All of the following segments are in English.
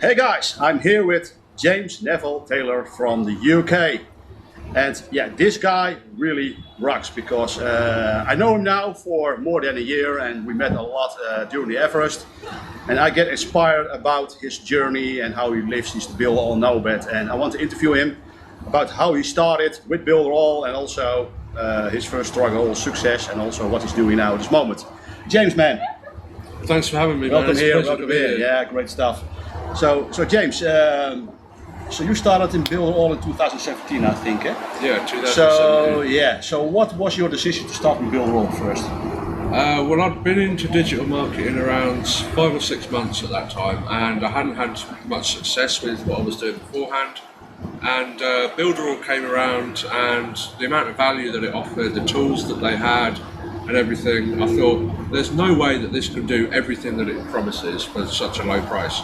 Hey guys, I'm here with James Neville Taylor from the UK. And yeah, this guy really rocks because I know him now for more than a year and we met a lot during the Everest. And I get inspired about his journey and how he lives his Builderall Nomad. And I want to interview him about how he started with Builderall and also his first struggle, success, and also what he's doing now at this moment. James, man. Thanks for having me. Welcome man. here, welcome here. Yeah, great stuff. So James, so you started in Builderall in 2017, I think, eh? Yeah, 2017. So yeah, so what was your decision to start with Builderall first? Well, I'd been into digital marketing around 5 or 6 months at that time, and I hadn't had much success with what I was doing beforehand. And Builderall came around, and the amount of value that it offered, the tools that they had, and everything, I thought there's no way that this can do everything that it promises for such a low price.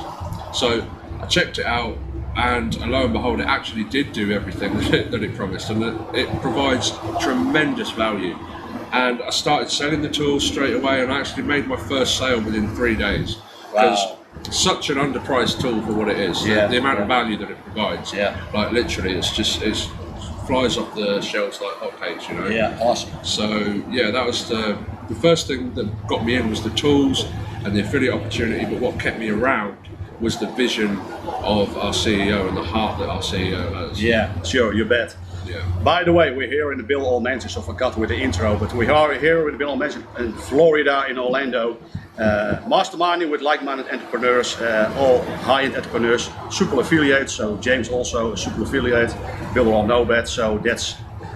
So I checked it out, and lo and behold, it actually did do everything that it promised, and it provides tremendous value. And I started selling the tools straight away, and I actually made my first sale within 3 days. Because such an underpriced tool for what it is, the amount of value that it provides. Yeah. Like literally, it flies off the shelves like hotcakes, you know. Yeah, awesome. So yeah, that was the first thing that got me in was the tools and the affiliate opportunity. But what kept me around was the vision of our CEO and the heart that our CEO has. Yeah, sure, you bet. Yeah. By the way, we're here in the Builderall Mansion, so I forgot with the intro, but we are here in the Builderall Mansion in Florida, in Orlando, masterminding with like-minded entrepreneurs, all high-end entrepreneurs, super affiliates. So James also a super affiliate, Builderall Nomad. So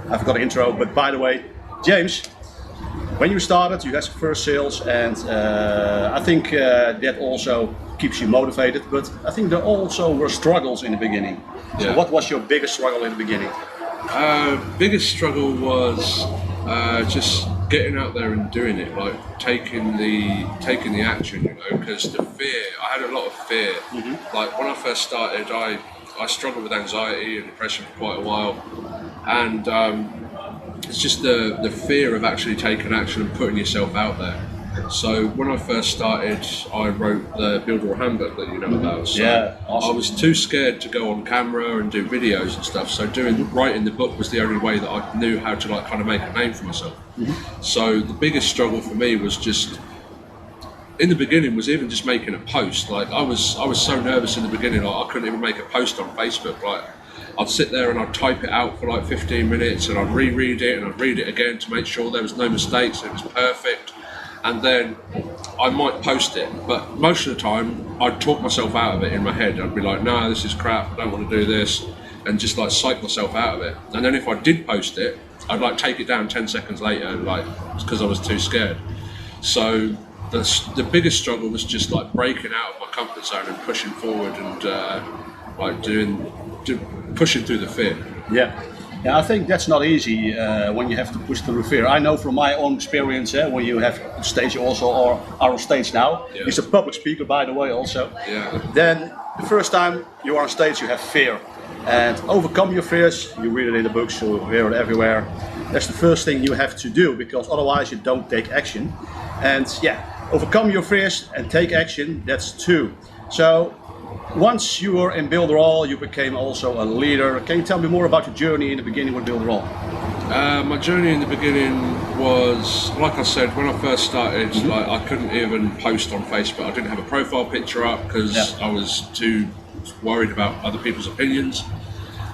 I forgot the intro. But by the way, James, when you started, you had some first sales, and I think that also keeps you motivated. But I think there also were struggles in the beginning. Yeah. So what was your biggest struggle in the beginning? Biggest struggle was just getting out there and doing it, like taking the action, you know, because the fear, I had a lot of fear. Mm-hmm. Like when I first started, I struggled with anxiety and depression for quite a while, and it's just the fear of actually taking action and putting yourself out there. So when I first started, I wrote the Builderall handbook that you know about. So yeah, awesome. I was too scared to go on camera and do videos and stuff. So writing the book was the only way that I knew how to like kind of make a name for myself. Mm-hmm. So the biggest struggle for me was just in the beginning was even just making a post. Like I was so nervous in the beginning, like I couldn't even make a post on Facebook. Like I'd sit there and I'd type it out for like 15 minutes and I'd reread it and I'd read it again to make sure there was no mistakes, it was perfect. And then I might post it, but most of the time I'd talk myself out of it in my head. I'd be like, no, this is crap, I don't want to do this, and just like psych myself out of it. And then if I did post it, I'd like take it down 10 seconds later, like because I was too scared. So the biggest struggle was just like breaking out of my comfort zone and pushing forward and pushing through the fear. Yeah. Yeah, I think that's not easy when you have to push through fear. I know from my own experience, when you have stage, you also are on stage now. Yeah. He's a public speaker, by the way, also. Yeah. Then the first time you are on stage, you have fear. And overcome your fears, you read it in the books, you hear it everywhere. That's the first thing you have to do, because otherwise you don't take action. And yeah, overcome your fears and take action, that's two. So once you were in Builderall, you became also a leader. Can you tell me more about your journey in the beginning with Builderall? My journey in the beginning was, like I said, when I first started, mm-hmm. like I couldn't even post on Facebook. I didn't have a profile picture up because I was too worried about other people's opinions.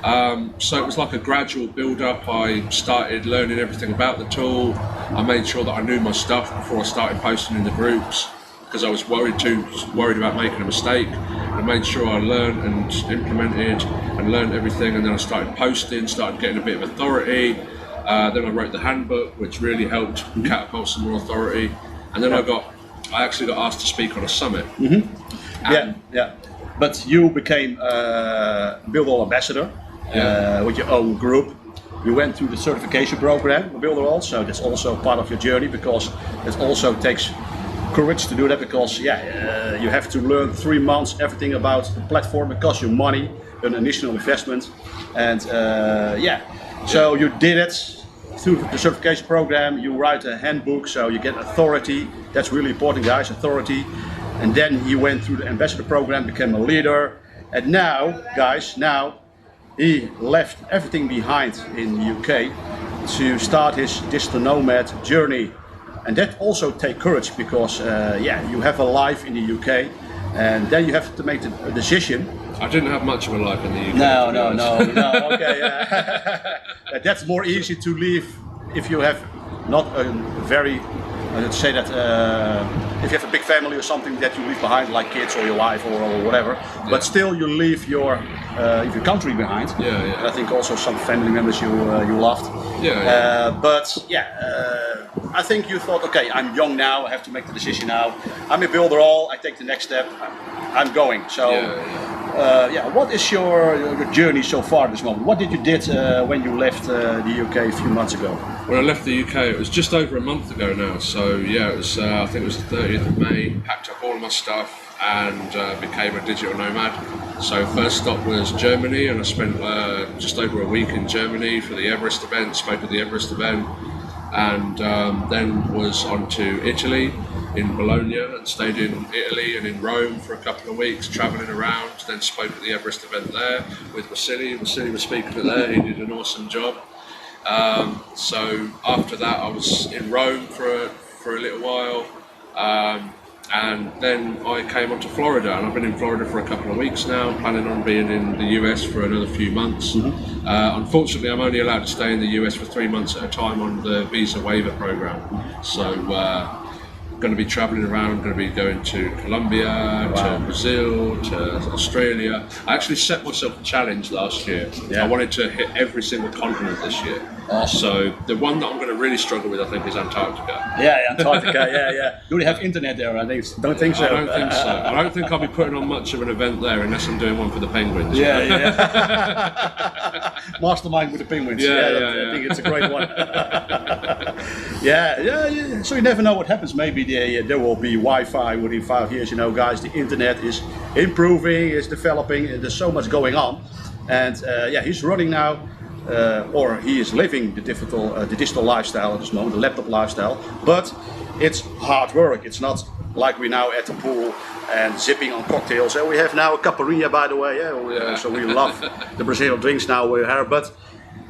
So it was like a gradual build-up. I started learning everything about the tool. I made sure that I knew my stuff before I started posting in the groups, because I was worried about making a mistake. I made sure I learned and implemented and learned everything, and then I started posting, started getting a bit of authority. Then I wrote the handbook, which really helped catapult some more authority. And then I actually got asked to speak on a summit. Mm-hmm. Yeah. But you became Builderall ambassador with your own group. You went through the certification program with Builderall, so that's also part of your journey, because it also takes courage to do that, because you have to learn 3 months everything about the platform. It costs you money, an initial investment, and so you did it through the certification program. You write a handbook, so you get authority. That's really important, guys, authority. And then you went through the ambassador program, became a leader, And now, guys, now he left everything behind in the UK to start his digital nomad journey. And that also takes courage because, yeah, you have a life in the UK and then you have to make a decision. I didn't have much of a life in the UK. No, okay. That's more easy to leave if you have not a very, let's say that, if you have a big family or something that you leave behind, like kids or your wife or whatever, Yeah. but still you leave your country behind. Yeah. And I think also some family members you loved. Yeah. But yeah, I think you thought, okay, I'm young now, I have to make the decision now. I'm in Builderall, I take the next step, I'm going. So, yeah, what is your journey so far at this moment? What did you did when you left the UK a few months ago? When I left the UK, it was just over a month ago now. So yeah, it was. I think it was the 30th of May. Packed up all of my stuff and became a digital nomad. So first stop was Germany, and I spent just over a week in Germany for the Everest event. Spoke at the Everest event, and then was on to Italy, in Bologna, and stayed in Italy and in Rome for a couple of weeks, travelling around. Then spoke at the Everest event there with Vasily. Vasily was speaking at there. He did an awesome job. So after that, I was in Rome for a little while, and then I came on to Florida, and I've been in Florida for a couple of weeks now. Planning on being in the US for another few months. Unfortunately, I'm only allowed to stay in the US for 3 months at a time on the visa waiver program. So. Going to be travelling around, going to be going to Colombia, to Brazil, to Australia. I actually set myself a challenge last year. I wanted to hit every single continent this year. Awesome. So the one that I'm going to really struggle with, I think, is Antarctica. Yeah, Antarctica, yeah. Do they have internet there? I think, don't think so. I don't think so. I don't think I'll be putting on much of an event there unless I'm doing one for the penguins. Yeah. Mastermind with the penguins. Yeah. I think it's a great one. Yeah. So you never know what happens. Maybe there will be Wi-Fi within 5 years. You know, guys, the internet is improving, is developing, and there's so much going on. And yeah, he's running now, or he is living the digital lifestyle at this moment, the laptop lifestyle. But it's hard work. It's not like we're now at the pool and sipping on cocktails. And we have now a caipirinha, by the way. So we love the Brazilian drinks now we're here. But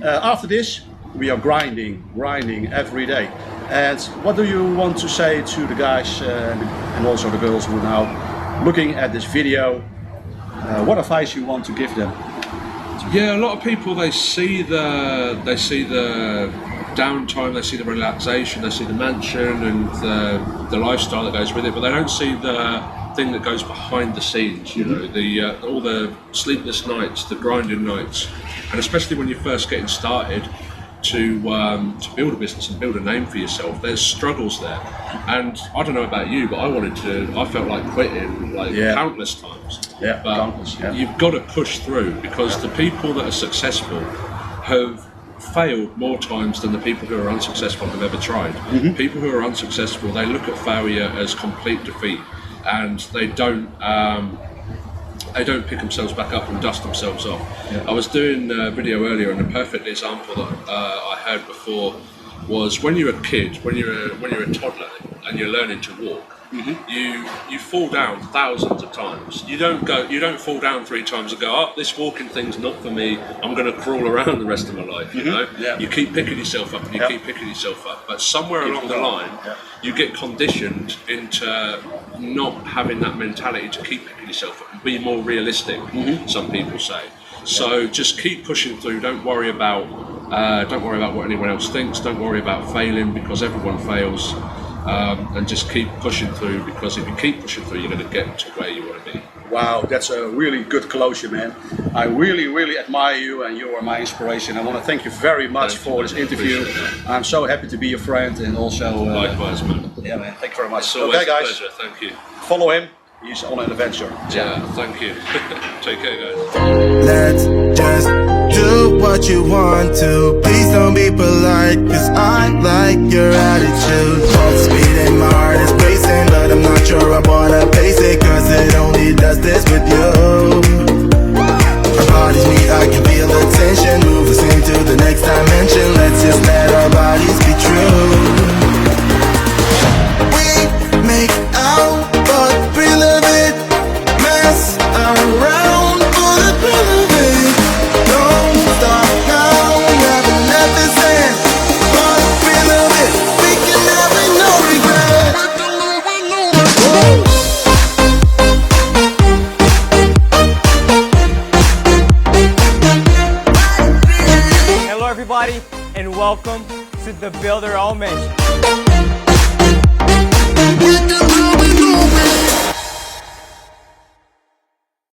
after this, we are grinding every day. And what do you want to say to the guys and also the girls who are now looking at this video? What advice you want to give them? Yeah, a lot of people, they see the downtime, they see the relaxation, they see the mansion and the lifestyle that goes with it, but they don't see the thing that goes behind the scenes. You know, all the sleepless nights, the grinding nights, and especially when you're first getting started to build a business and build a name for yourself. There's struggles there, and I don't know about you, but I felt like quitting countless times. Yeah, but countless. Yeah. You've got to push through, because the people that are successful have failed more times than the people who are unsuccessful have ever tried. People who are unsuccessful, they look at failure as complete defeat, and they don't pick themselves back up and dust themselves off. I was doing a video earlier, and a perfect example that I heard before was when you're a kid, when you're a toddler and you're learning to walk, you fall down thousands of times. You don't fall down 3 times and go, oh, this walking thing's not for me, I'm going to crawl around the rest of my life. You know, you keep picking yourself up and you keep picking yourself up, but somewhere along the line, you get conditioned into not having that mentality to keep picking yourself up and be more realistic. Some people say. So just keep pushing through. Don't worry about what anyone else thinks. Don't worry about failing, because everyone fails. And just keep pushing through, because if you keep pushing through, you're going to get to where you want to be. Wow, that's a really good closure, man. I really admire you, and you are my inspiration. I want to thank you very much for this interview. I'm so happy to be your friend, and also likewise, man. Yeah, man. Thank you very much. It's always okay, guys. a pleasure. Thank you. Follow him. He's on an adventure. Yeah, thank you. Take care, guys. Let's just do what you want to. Please don't be polite, cause I like your attitude. Pulse speeding, my heart is racing, but I'm not sure I wanna pace it, cause it only does this with you. Our bodies meet, I can feel the tension, move us into the next dimension. Let's just let our bodies be true. We make out, but we live it, mess around. welcome to the Builderall Mansion. We can do it.